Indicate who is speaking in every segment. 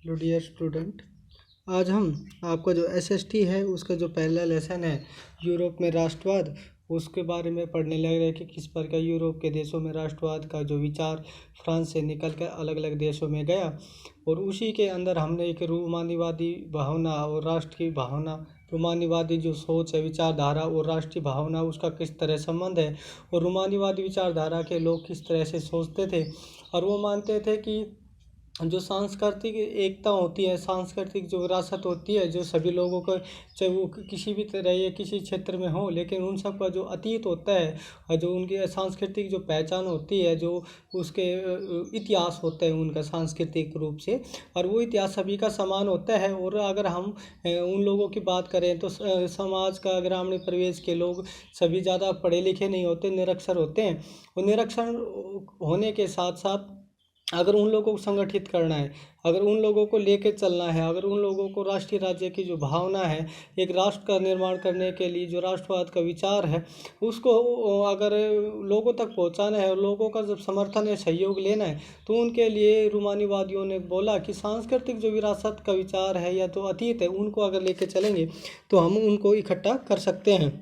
Speaker 1: Hello dear student. आज हम आपका जो एसएसटी है उसका जो पहला लेसन है यूरोप में राष्ट्रवाद, उसके बारे में पढ़ने लग रहे हैं कि किस प्रकार यूरोप के देशों में राष्ट्रवाद का जो विचार फ्रांस से निकल कर अलग अलग देशों में गया, और उसी के अंदर हमने एक रूमानीवादी भावना और राष्ट्र की भावना, रूमानीवादी जो सोच है विचारधारा और राष्ट्रीय भावना उसका किस तरह संबंध है, और रूमानीवादी विचारधारा के लोग किस तरह से सोचते थे। और वो मानते थे कि जो सांस्कृतिक एकता होती है, सांस्कृतिक जो विरासत होती है, जो सभी लोगों को, चाहे वो किसी भी तरह या किसी क्षेत्र में हो, लेकिन उन सब का जो अतीत होता है और जो उनकी सांस्कृतिक जो पहचान होती है, जो उसके इतिहास होता है उनका सांस्कृतिक रूप से, और वो इतिहास सभी का समान होता है। और अगर हम उन लोगों की बात करें तो समाज का ग्रामीण परिवेश के लोग सभी ज़्यादा पढ़े लिखे नहीं होते, निरक्षर होते हैं। और निरक्षर होने के साथ साथ अगर उन लोगों को संगठित करना है, अगर उन लोगों को लेके चलना है, अगर उन लोगों को राष्ट्रीय राज्य की जो भावना है, एक राष्ट्र का निर्माण करने के लिए जो राष्ट्रवाद का विचार है उसको अगर लोगों तक पहुंचाना है और लोगों का जब समर्थन या सहयोग लेना है, तो उनके लिए रूमानीवादियों ने बोला कि सांस्कृतिक जो विरासत का विचार है या तो अतीत है, उनको अगर लेके चलेंगे तो हम उनको इकट्ठा कर सकते हैं।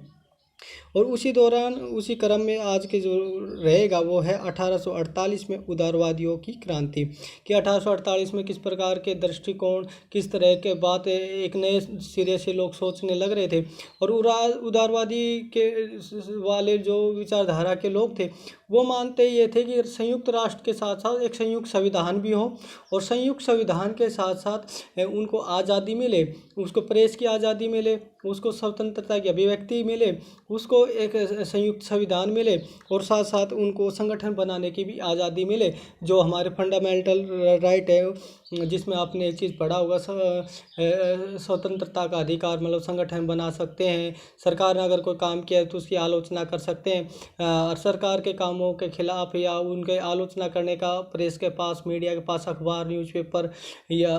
Speaker 1: और उसी दौरान उसी क्रम में आज के जो रहेगा वो है 1848 में उदारवादियों की क्रांति, कि 1848 में किस प्रकार के दृष्टिकोण, किस तरह के बात एक नए सिरे से लोग सोचने लग रहे थे। और उदारवादी के वाले जो विचारधारा के लोग थे वो मानते ये थे कि संयुक्त राष्ट्र के साथ साथ एक संयुक्त संविधान भी हो, और संयुक्त संविधान के साथ साथ उनको आज़ादी मिले, उसको प्रेस की आज़ादी मिले, उसको स्वतंत्रता की अभिव्यक्ति मिले, उसको एक संयुक्त संविधान मिले, और साथ साथ उनको संगठन बनाने की भी आज़ादी मिले, जो हमारे फंडामेंटल राइट है, जिसमें आपने एक चीज़ पढ़ा होगा, स्वतंत्रता का अधिकार, मतलब संगठन बना सकते हैं, सरकार ने अगर कोई काम किया है तो उसकी आलोचना कर सकते हैं, और सरकार के कामों के खिलाफ या उनके आलोचना करने का प्रेस के पास, मीडिया के पास, अखबार, न्यूज़पेपर या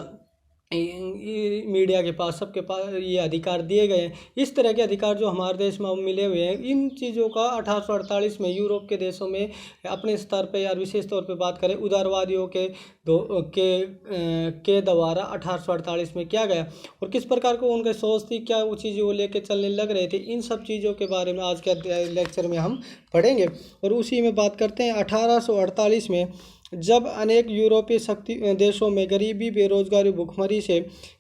Speaker 1: मीडिया के पास, सबके पास ये अधिकार दिए गए हैं। इस तरह के अधिकार जो हमारे देश में मिले हुए हैं, इन चीज़ों का 1848 में यूरोप के देशों में अपने स्तर पे या विशेष तौर पे बात करें उदारवादियों के द्वारा 1848 में किया गया, और किस प्रकार को उनकी सोच थी, क्या वो चीज़ें वो लेके चलने लग रहे थे, इन सब चीज़ों के बारे में आज के लेक्चर में हम पढ़ेंगे। और उसी में बात करते हैं 1848 में, जब अनेक यूरोपीय शक्ति देशों में गरीबी, बेरोजगारी, भुखमरी से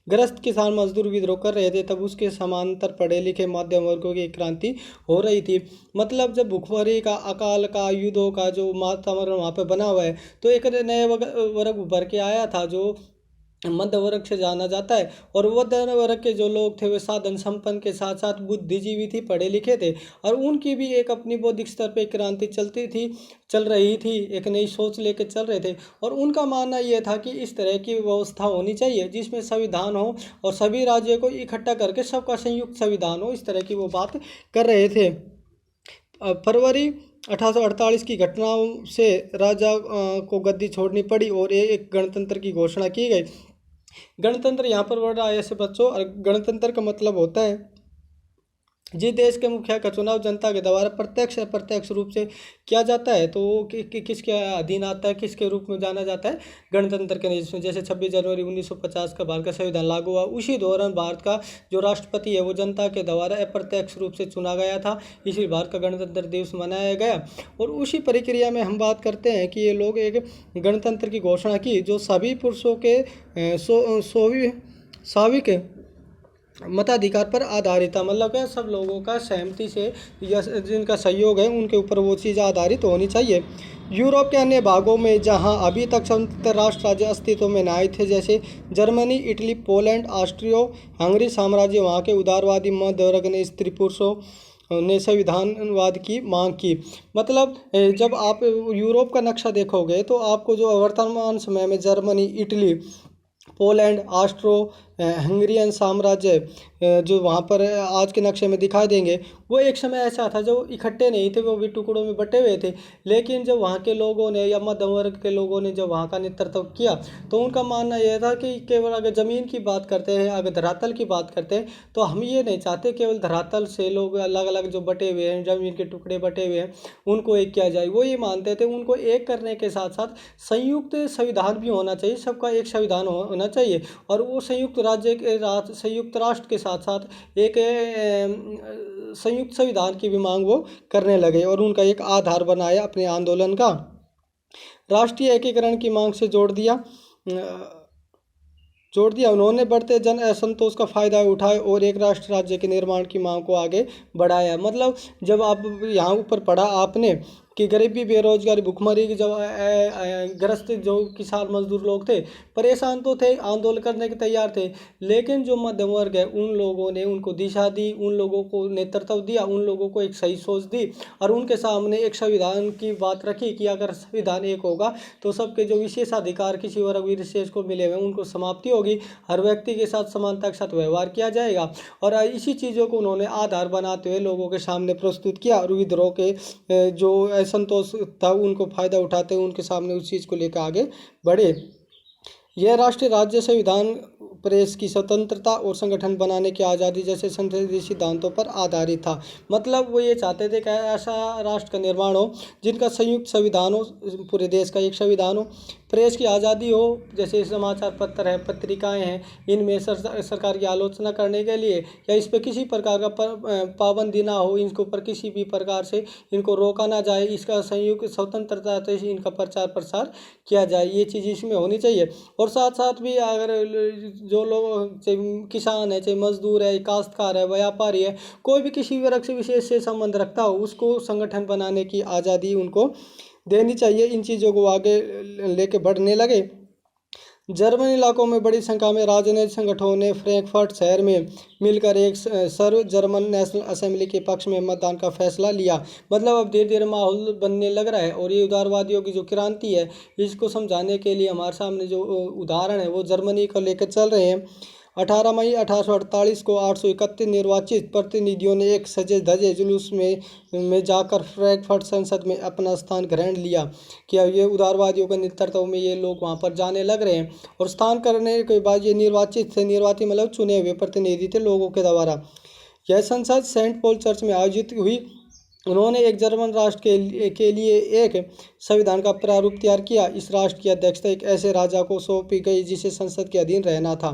Speaker 1: ग्रस्त किसान मजदूर विद्रोह कर रहे थे, तब उसके समांतर पढ़े लिखे मध्यम वर्गों की क्रांति हो रही थी। मतलब जब भुखमरी का, अकाल का, युद्धों का जो वातावरण वहाँ पे बना हुआ है, तो एक नया वर्ग उभर के आया था जो मध्य वर्ग से जाना जाता है। और मध्य वर्ग के जो लोग थे वे साधन संपन्न के साथ साथ बुद्धिजीवी थी, पढ़े लिखे थे, और उनकी भी एक अपनी बौद्धिक स्तर पे क्रांति चल रही थी, एक नई सोच लेके चल रहे थे। और उनका मानना यह था कि इस तरह की व्यवस्था होनी चाहिए जिसमें संविधान हो और सभी राज्यों को इकट्ठा करके सबका संयुक्त संविधान हो, इस तरह की वो बात कर रहे थे। फरवरी 1848 की घटनाओं से राजा को गद्दी छोड़नी पड़ी और एक गणतंत्र की घोषणा की गई। गणतंत्र यहाँ पर वर्ड आया से बच्चों, गणतंत्र का मतलब होता है जिस देश के मुखिया का चुनाव जनता के द्वारा प्रत्यक्ष अप्रत्यक्ष रूप से किया जाता है, तो वो किसके अधीन आता है, किसके रूप में जाना जाता है, गणतंत्र के। जिसमें जैसे 26 जनवरी 1950 का भारत का संविधान लागू हुआ, उसी दौरान भारत का जो राष्ट्रपति है वो जनता के द्वारा अप्रत्यक्ष रूप से चुना गया था, इसलिए भारत का गणतंत्र दिवस मनाया गया। और उसी प्रक्रिया में हम बात करते हैं कि ये लोग एक गणतंत्र की घोषणा की जो सभी पुरुषों के स्वाभाविक मताधिकार पर आधारित था, मतलब क्या सब लोगों का सहमति से या जिनका सहयोग है उनके ऊपर वो चीज़ आधारित होनी चाहिए। यूरोप के अन्य भागों में जहां अभी तक स्वतंत्र राष्ट्र राज्य अस्तित्व में न आए थे, जैसे Germany, Italy, Poland, osteo Hungary साम्राज्य, वहां के उदारवादी मध्य वर्ग ने स्त्री पुरुषों ने संविधानवाद की मांग की। मतलब जब आप यूरोप का नक्शा देखोगे तो आपको जो वर्तमान समय में Germany, Italy, Poland, Austro Hungarian साम्राज्य जो वहाँ पर आज के नक्शे में दिखाई देंगे, वो एक समय ऐसा था जो इकट्ठे नहीं थे, वो भी टुकड़ों में बटे हुए थे। लेकिन जब वहाँ के लोगों ने या मध्य वर्ग के लोगों ने जब वहाँ का नेतृत्व किया, तो उनका मानना यह था कि केवल अगर ज़मीन की बात करते हैं, अगर धरातल की बात करते हैं, तो हम ये नहीं चाहते केवल धरातल से लोग अलग अलग जो बटे हुए हैं, ज़मीन के टुकड़े बटे हुए हैं, उनको एक किया जाए। वो ये मानते थे उनको एक करने के साथ साथ संयुक्त संविधान भी होना चाहिए, सबका एक संविधान होना होना चाहिए। और वो संयुक्त राष्ट्र के साथ साथ एक संयुक्त संविधान की भी मांग वो करने लगे और उनका एक आधार बनाया अपने आंदोलन का। राष्ट्रीय एकीकरण की मांग से जोड़ दिया उन्होंने बढ़ते जन असंतोष का फायदा उठाए और एक राष्ट्र राज्य के निर्माण की मांग को आगे बढ़ाया। मतलब जब आप यहाँ ऊपर पढ़ा आपने कि गरीबी, बेरोजगारी, भुखमरी की जब ग्रस्त जो किसान मजदूर लोग थे, परेशान तो थे, आंदोलन करने के तैयार थे, लेकिन जो मध्यम वर्ग है उन लोगों ने उनको दिशा दी, उन लोगों को नेतृत्व दिया, उन लोगों को एक सही सोच दी और उनके सामने एक संविधान की बात रखी कि अगर संविधान एक होगा तो सबके जो विशेषाधिकार किसी वर्ग विशेष को मिले हुए उनको समाप्ति होगी, हर व्यक्ति के साथ समानता के साथ व्यवहार किया जाएगा। और इसी चीज़ों को उन्होंने आधार बनाते हुए लोगों के सामने प्रस्तुत किया और विद्रोह के जो असंतोष था उनको फायदा उठाते हुए उनके सामने उस चीज़ को लेकर आगे बढ़े। यह राष्ट्रीय राज्य संविधान प्रेस की स्वतंत्रता और संगठन बनाने की आज़ादी जैसे संसदीय सिद्धांतों पर आधारित था। मतलब वो ये चाहते थे कि ऐसा राष्ट्र का निर्माण हो जिनका संयुक्त संविधान हो, पूरे देश का एक संविधान हो, प्रेस की आज़ादी हो, जैसे समाचार पत्र है, पत्रिकाएं हैं, इनमें सरकार की आलोचना करने के लिए या इस पर किसी प्रकार का पाबंदी ना हो, इनके ऊपर किसी भी प्रकार से इनको रोका ना जाए, इसका संयुक्त स्वतंत्रता से इनका प्रचार प्रसार किया जाए, ये चीज़ इसमें होनी चाहिए। और साथ साथ भी अगर जो लोग चाहे किसान है, चाहे मजदूर है, काश्तकार है, व्यापारी है, कोई भी किसी वर्ग से विशेष से संबंध रखता हो उसको संगठन बनाने की आज़ादी उनको देनी चाहिए। इन चीज़ों को आगे लेके बढ़ने लगे। जर्मन इलाकों में बड़ी संख्या में राजनीतिक संगठनों ने फ्रैंकफर्ट शहर में मिलकर एक सर्व जर्मन नेशनल असेंबली के पक्ष में मतदान का फैसला लिया। मतलब अब धीरे धीरे माहौल बनने लग रहा है और ये उदारवादियों की जो क्रांति है इसको समझाने के लिए हमारे सामने जो उदाहरण है वो जर्मनी को लेकर चल रहे हैं। 18 मई 1848 को 831 निर्वाचित प्रतिनिधियों ने एक सजे धजे जुलूस में जाकर फ्रैंकफर्ट संसद में अपना स्थान ग्रहण लिया कि अब ये उदारवादियों के नेतृत्व में ये लोग वहाँ पर जाने लग रहे हैं। और स्थान करने के बाद ये निर्वाचित मतलब चुने हुए प्रतिनिधि थे लोगों के द्वारा। यह संसद सेंट पॉल चर्च में आयोजित हुई। उन्होंने एक जर्मन राष्ट्र के लिए एक संविधान का प्रारूप तैयार किया। इस राष्ट्र की अध्यक्षता एक ऐसे राजा को सौंपी गई जिसे संसद के अधीन रहना था।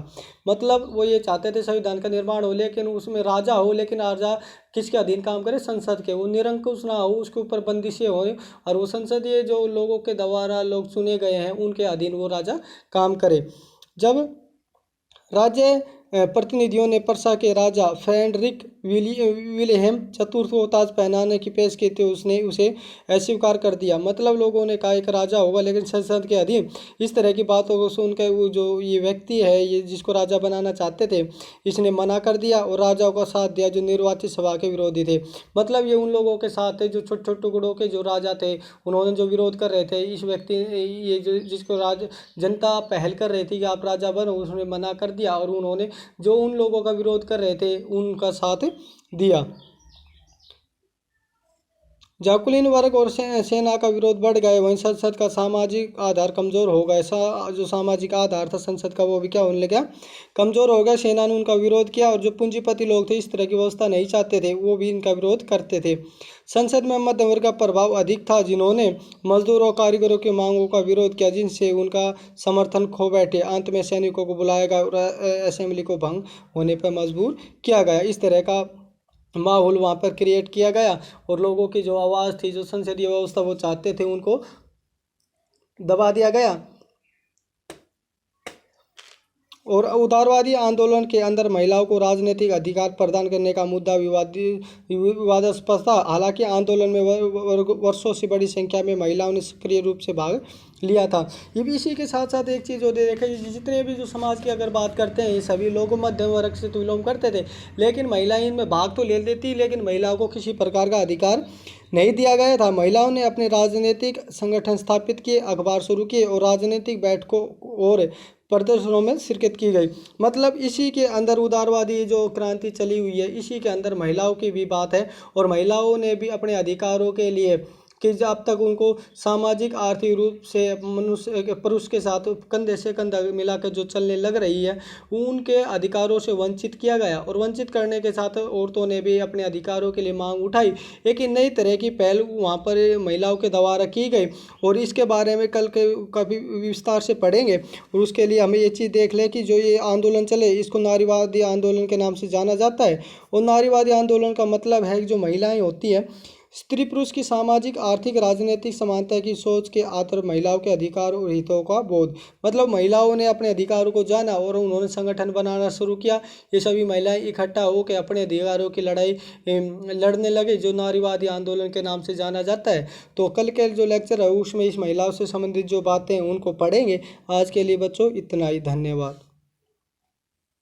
Speaker 1: मतलब वो ये चाहते थे संविधान का निर्माण हो लेकिन उसमें राजा हो, लेकिन राजा किसके अधीन काम करे, संसद के, वो निरंकुश ना हो, उसके ऊपर बंदिशें हो और वो संसदीय जो लोगों के द्वारा लोग चुने गए हैं उनके अधीन वो राजा काम करे। जब राज्य प्रतिनिधियों ने पर्सा के राजा फ्रेडरिक विलियम चतुर्थ को ताज पहनाने की पेश की थी, उसने उसे अस्वीकार कर दिया। मतलब लोगों ने कहा एक राजा होगा लेकिन संसद के अधीन। इस तरह की बातों को सुनकर वो जो ये व्यक्ति है, ये जिसको राजा बनाना चाहते थे, इसने मना कर दिया और राजाओं का साथ दिया जो निर्वाचित सभा के विरोधी थे। मतलब ये उन लोगों के साथ थे जो छोटे छोटे टुकड़ों के जो राजा थे, उन्होंने जो विरोध कर रहे थे इस व्यक्ति ये जो जिसको जनता पहल कर रही थी कि आप राजा बनो, उसने मना कर दिया और उन्होंने जो उन लोगों का विरोध कर रहे थे उनका साथ दिया। जाकुलिन वर्ग और सेना का विरोध बढ़ गया, वहीं संसद का सामाजिक आधार कमजोर हो गया। जो सामाजिक आधार था संसद का वो भी क्या होने लगा, कमजोर हो गया। सेना ने उनका विरोध किया और जो पूंजीपति लोग थे इस तरह की व्यवस्था नहीं चाहते थे, वो भी इनका विरोध करते थे। संसद में मध्यम वर्ग का प्रभाव अधिक था जिन्होंने मजदूरों और कारीगरों की मांगों का विरोध किया जिनसे उनका समर्थन खो बैठे। अंत में सैनिकों को बुलाया गया और असेंबली को भंग होने पर मजबूर किया गया। इस तरह का माहौल वहाँ पर क्रिएट किया गया और लोगों की जो आवाज़ थी, जो संसदीय व्यवस्था वो चाहते थे, उनको दबा दिया गया। और उदारवादी आंदोलन के अंदर महिलाओं को राजनीतिक अधिकार प्रदान करने का मुद्दा विवादास्पद था। हालांकि आंदोलन में वर्षों से बड़ी संख्या में महिलाओं ने सक्रिय रूप से भाग लिया था। ये भी इसी के साथ साथ एक चीज़ होती है, देखिए जितने भी जो समाज की अगर बात करते हैं ये सभी लोग मध्यम वर्ग से बिलोंग करते थे, लेकिन महिलाएं इनमें भाग तो ले लेती, लेकिन महिलाओं को किसी प्रकार का अधिकार नहीं दिया गया था। महिलाओं ने अपने राजनीतिक संगठन स्थापित किए, अखबार शुरू किए और राजनीतिक बैठकों और प्रदर्शनों में शिरकत की गई। मतलब इसी के अंदर उदारवादी जो क्रांति चली हुई है, इसी के अंदर महिलाओं की भी बात है और महिलाओं ने भी अपने अधिकारों के लिए कि जब तक उनको सामाजिक आर्थिक रूप से मनुष्य पुरुष के साथ कंधे से कंधा मिलाकर जो चलने लग रही है, उनके अधिकारों से वंचित किया गया। और वंचित करने के साथ औरतों ने भी अपने अधिकारों के लिए मांग उठाई। एक नई तरह की पहल वहाँ पर महिलाओं के द्वारा की गई, और इसके बारे में कल के कभी विस्तार से पढ़ेंगे। और उसके लिए हमें ये चीज़ देख लें कि जो ये आंदोलन चले, इसको नारीवादी आंदोलन के नाम से जाना जाता है। और नारीवादी आंदोलन का मतलब है कि जो महिलाएं होती हैं, स्त्री पुरुष की सामाजिक आर्थिक राजनीतिक समानता की सोच के आधार महिलाओं के अधिकार और हितों का बोध। मतलब महिलाओं ने अपने अधिकारों को जाना और उन्होंने संगठन बनाना शुरू किया। ये सभी महिलाएं इकट्ठा होकर अपने अधिकारों की लड़ाई लड़ने लगे, जो नारीवादी आंदोलन के नाम से जाना जाता है। तो कल के जो लेक्चर है उसमें इस महिलाओं से संबंधित जो बातें हैं उनको पढ़ेंगे। आज के लिए बच्चों इतना ही, धन्यवाद।